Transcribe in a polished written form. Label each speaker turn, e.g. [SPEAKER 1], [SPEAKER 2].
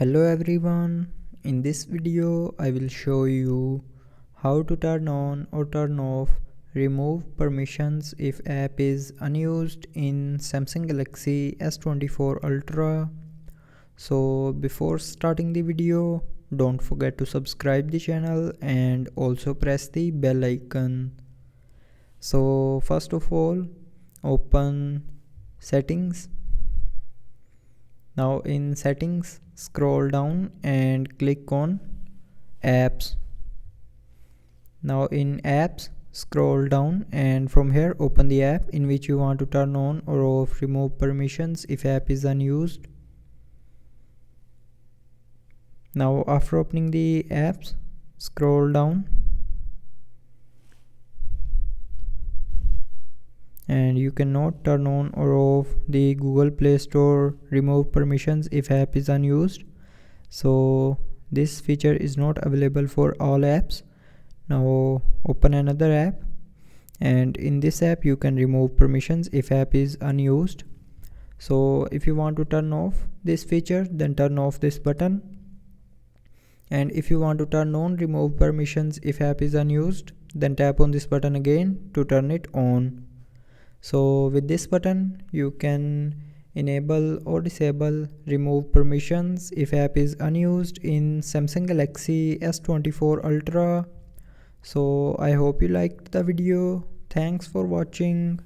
[SPEAKER 1] Hello everyone, in this video I will show you how to turn on or turn off remove permissions if app is unused in Samsung Galaxy S24 Ultra. So before starting the video, don't forget to subscribe the channel and also press the bell icon. So first of all, open settings. Now in settings, scroll down and click on apps. Now in apps, scroll down and from here open the app in which you want to turn on or off remove permissions if app is unused. Now after opening the apps, scroll down and you cannot turn on or off the Google Play Store remove permissions if app is unused. So this feature is not available for all apps. Now open another app and in this app you can remove permissions if app is unused. So if you want to turn off this feature, then turn off this button, and if you want to turn on remove permissions if app is unused, then tap on this button again to turn it on. So with this button you can enable or disable remove permissions if app is unused in Samsung Galaxy S24 Ultra. So I hope you liked the video. Thanks for watching.